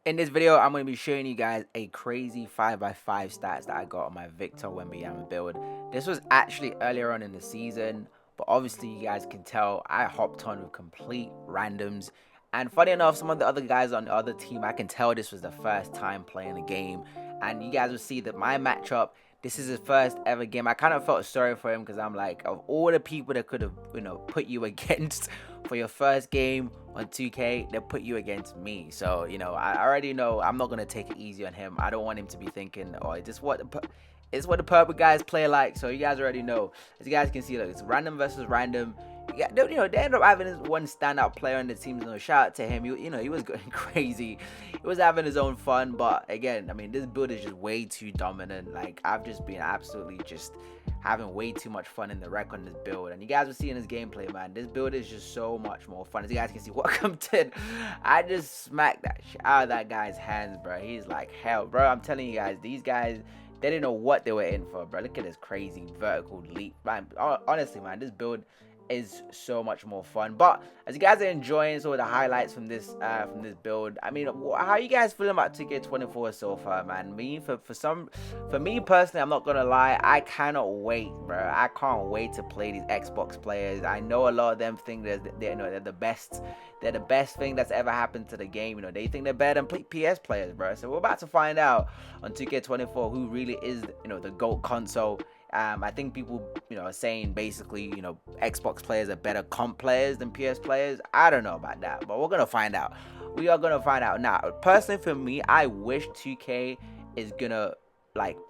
In this video, I'm going to be showing you guys a crazy 5x5 stats that I got on my Victor Wembanyama build. This was actually earlier on in the season, but obviously you guys can tell I hopped on with complete randoms. And funny enough, some of the other guys on the other team, I can tell this was the first time playing the game. And you guys will see that my matchup, this is his first ever game. I kind of felt sorry for him because I'm like, of all the people that could have, put you against for your first game on 2K, they put you against me. So, I already know I'm not going to take it easy on him. I don't want him to be thinking, oh, it's what the purple guys play like. So you guys already know. As you guys can see, look, it's random versus random. They end up having one standout player on the team. Shout out to him. He was going crazy. He was having his own fun. But again, I mean, this build is just way too dominant. Like, I've just been absolutely just having way too much fun in the wreck on this build. And you guys will see in this gameplay, man, this build is just so much more fun. As you guys can see, welcome to I just smacked that shit out of that guy's hands, bro. He's like, hell, bro. I'm telling you guys, these guys, they didn't know what they were in for, bro. Look at this crazy vertical leap, man. Honestly, man, this build is so much more fun. But as you guys are enjoying sort of the highlights from this build, I mean, how are you guys feeling about 2K24 so far, man? For me personally, I'm not gonna lie, I cannot wait, bro. I can't wait to play these Xbox players. I know a lot of them think they're the best. They're the best thing that's ever happened to the game. They think they're better than PS players, bro. So we're about to find out on 2K24 who really is, the GOAT console. I think people, are saying basically, Xbox players are better comp players than PS players. I don't know about that, but we're gonna find out. We are gonna find out. Now, personally, for me, I wish 2K is gonna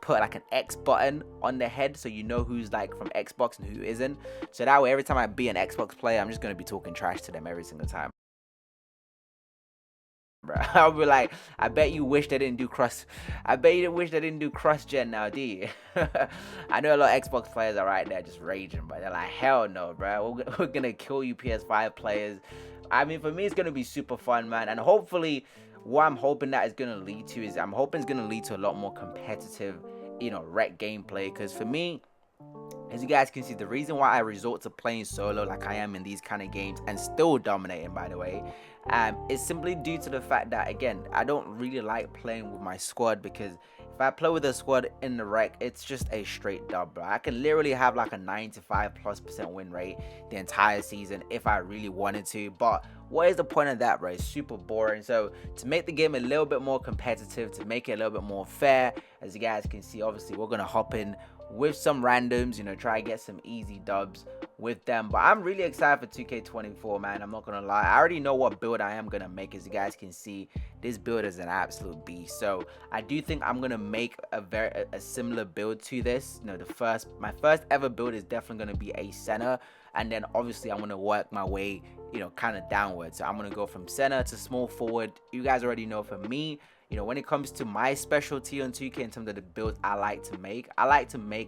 put like an X button on the head so you know who's like from Xbox and who isn't. So that way, every time I be an Xbox player, I'm just gonna be talking trash to them every single time. Bro, I'll be like, I bet you wish they didn't do cross. I bet you wish they didn't do cross gen now, do you? I know a lot of Xbox players are right there just raging, but they're like, hell no, bro. We're gonna kill you, PS5 players. I mean, for me, it's gonna be super fun, man. And hopefully, what I'm hoping that is gonna lead to is I'm hoping it's gonna lead to a lot more competitive, rec gameplay. Because for me, as you guys can see, the reason why I resort to playing solo like I am in these kind of games and still dominating, by the way, is simply due to the fact that, again, I don't really like playing with my squad, because if I play with a squad in the wreck, it's just a straight dub, bro. I can literally have like a 95+% win rate the entire season if I really wanted to, but what is the point of that, bro? It's super boring. So to make the game a little bit more competitive, to make it a little bit more fair, as you guys can see, obviously we're gonna hop in with some randoms, try to get some easy dubs with them. But I'm really excited for 2K24, man. I'm not gonna lie, I already know what build I am gonna make. As you guys can see, this build is an absolute beast. So I do think I'm gonna make a similar build to this. My first ever build is definitely gonna be a center, and then obviously I'm gonna work my way, kind of downwards. So I'm gonna go from center to small forward. You guys already know, for me, when it comes to my specialty on 2K in terms of the builds I like to make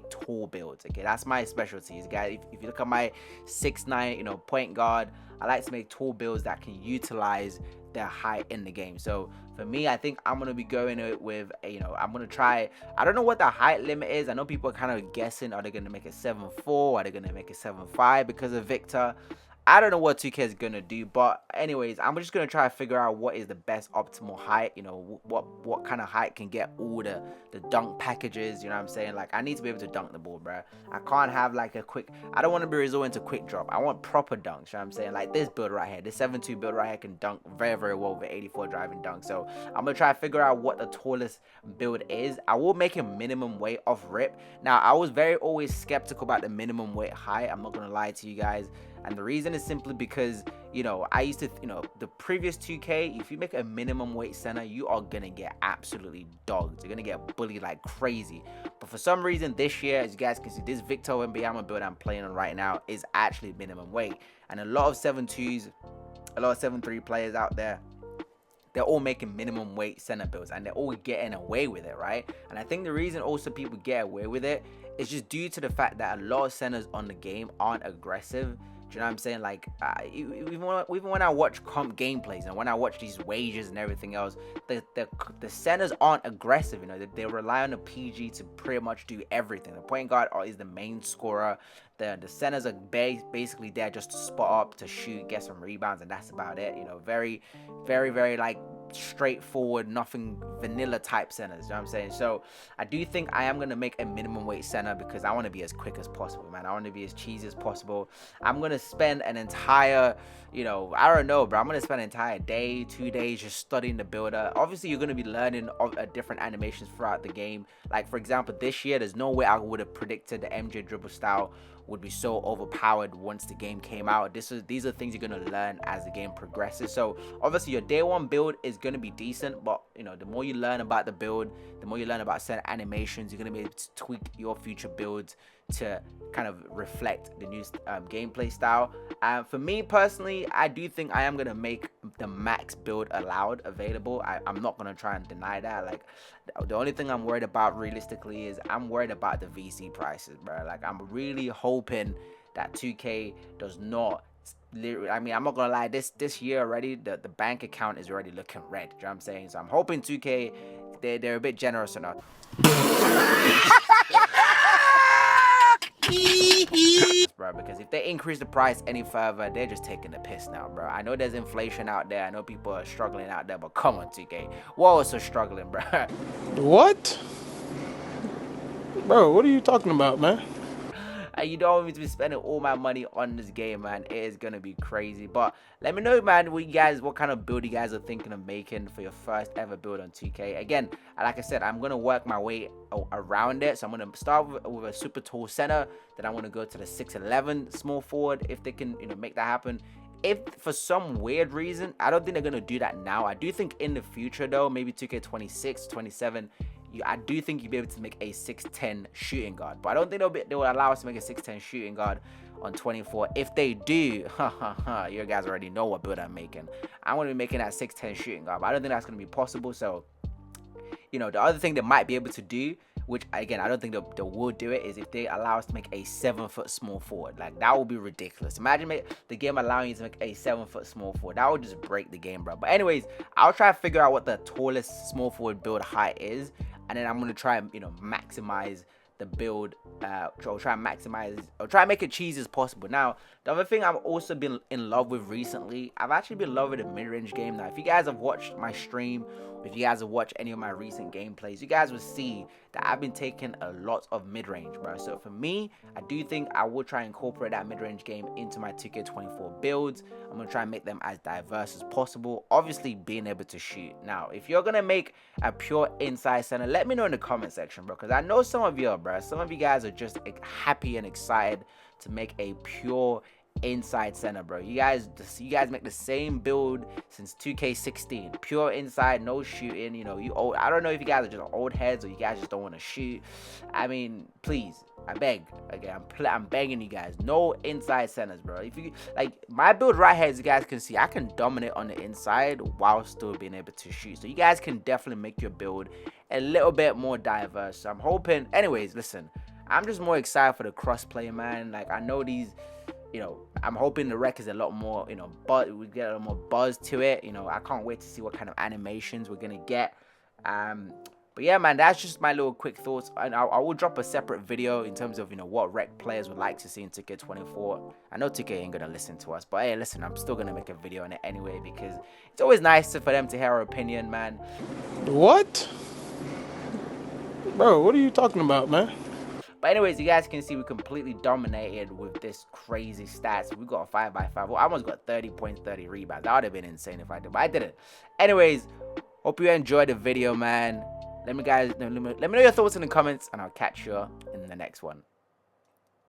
tall builds. Okay, that's my specialty. Guys, if you look at my 6'9", point guard, I like to make tall builds that can utilize their height in the game. So for me, I think I'm gonna be going with, I'm gonna try. I don't know what the height limit is. I know people are kind of guessing. Are they gonna make it 7'4"? Are they gonna make it 7'5" because of Victor? I don't know what 2K is gonna do, but anyways, I'm just gonna try to figure out what is the best optimal height. What kind of height can get all the dunk packages. You know what I'm saying? Like, I need to be able to dunk the ball, bro. I can't have like a quick. I don't want to be resorting to quick drop. I want proper dunks. You know what I'm saying? Like this build right here, this 7'2" build right here can dunk very, very well with 84 driving dunk. So I'm gonna try to figure out what the tallest build is. I will make a minimum weight off rip. Now, I was always skeptical about the minimum weight height. I'm not gonna lie to you guys. And the reason is simply because, I used to, the previous 2K, if you make a minimum weight center, you are going to get absolutely dogged. You're going to get bullied like crazy. But for some reason this year, as you guys can see, this Victor Wembanyama build I'm playing on right now is actually minimum weight. And a lot of 7'2s, a lot of 7'3 players out there, they're all making minimum weight center builds and they're all getting away with it, right? And I think the reason also people get away with it is just due to the fact that a lot of centers on the game aren't aggressive. Do you know what I'm saying? Like, even when I watch comp gameplays and when I watch these wages and everything else, the centers aren't aggressive. They rely on the PG to pretty much do everything. The point guard is the main scorer. The centers are basically there just to spot up, to shoot, get some rebounds, and that's about it. Very, very, very like straightforward, nothing vanilla type centers. You know what I'm saying? So I do think I am gonna make a minimum weight center because I want to be as quick as possible, man. I want to be as cheesy as possible. I'm gonna spend an entire, I don't know, bro. I'm gonna spend an entire day, 2 days just studying the builder. Obviously, you're gonna be learning different animations throughout the game. Like for example, this year, there's no way I would have predicted the MJ dribble style would be so overpowered once the game came out. These are things you're gonna learn as the game progresses. So obviously your day one build is gonna be decent, but the more you learn about the build, the more you learn about certain animations, you're gonna be able to tweak your future builds to kind of reflect the new gameplay style. For me personally, I do think I am gonna make the max build allowed available. I'm not gonna try and deny that. Like the only thing I'm worried about realistically is I'm worried about the VC prices, bro. Like I'm really hoping that 2K does not. I mean, I'm not gonna lie, this year already the bank account is already looking red. You know what I'm saying? So I'm hoping 2K they're a bit generous enough. Bro, because if they increase the price any further, they're just taking the piss now, bro. I know there's inflation out there, I know people are struggling out there, but come on, 2K, we're also struggling, bro. What? Bro, what are you talking about, man? You don't want me to be spending all my money on this game, man. It is gonna be crazy. But let me know, man, what kind of build you guys are thinking of making for your first ever build on 2K. Again, like I said, I'm gonna work my way around it. So I'm gonna start with a super tall center, then I'm gonna go to the 6'11" small forward if they can, make that happen. If for some weird reason, I don't think they're gonna do that now. I do think in the future though, maybe 2K26, 27. I do think you'll be able to make a 6'10" shooting guard, but I don't think they will allow us to make a 6'10" shooting guard on 24. If they do, you guys already know what build I'm making. I'm going to be making that 6'10" shooting guard, but I don't think that's going to be possible. So, the other thing they might be able to do, which again, I don't think they will do it, is if they allow us to make a 7-foot small forward. Like, that would be ridiculous. Imagine the game allowing you to make a 7-foot small forward. That would just break the game, bro. But anyways, I'll try to figure out what the tallest small forward build height is, and then I'm going to try and, maximize the build. I'll try and make it cheesy as possible. Now, the other thing I've also been in love with recently, I've actually been in love with the mid-range game. Now, if you guys have watched my stream, if you guys have watched any of my recent gameplays, you guys will see that I've been taking a lot of mid-range, bro. So for me, I do think I will try and incorporate that mid-range game into my 2K24 builds. I'm going to try and make them as diverse as possible, obviously being able to shoot. Now, if you're going to make a pure inside center, let me know in the comment section, bro, because I know some of you, bro, some of you guys are just happy and excited to make a pure inside center, bro. You guys make the same build since 2K16, pure inside, no shooting. You old. I don't know if you guys are just old heads or you guys just don't want to shoot. I mean, please, I beg. Again, I'm begging you guys, no inside centers, bro. If you like my build right here, as you guys can see, I can dominate on the inside while still being able to shoot. So you guys can definitely make your build a little bit more diverse. So I'm hoping. Anyways, listen, I'm just more excited for the crossplay, man. Like I know these. I'm hoping the rec is a lot more, but we get a lot more buzz to it. I can't wait to see what kind of animations we're gonna get. But yeah, man, that's just my little quick thoughts, and I will drop a separate video in terms of what rec players would like to see in 2K24. I know 2K ain't gonna listen to us, but hey, listen, I'm still gonna make a video on it anyway because it's always nice for them to hear our opinion, man. What? Bro, what are you talking about, man? But anyways, you guys can see we completely dominated with this crazy stats. We got a 5x5. Well, I almost got 30 points, 30 rebounds. That would have been insane if I did, but I didn't. Anyways, hope you enjoyed the video, man. Let me know your thoughts in the comments, and I'll catch you in the next one.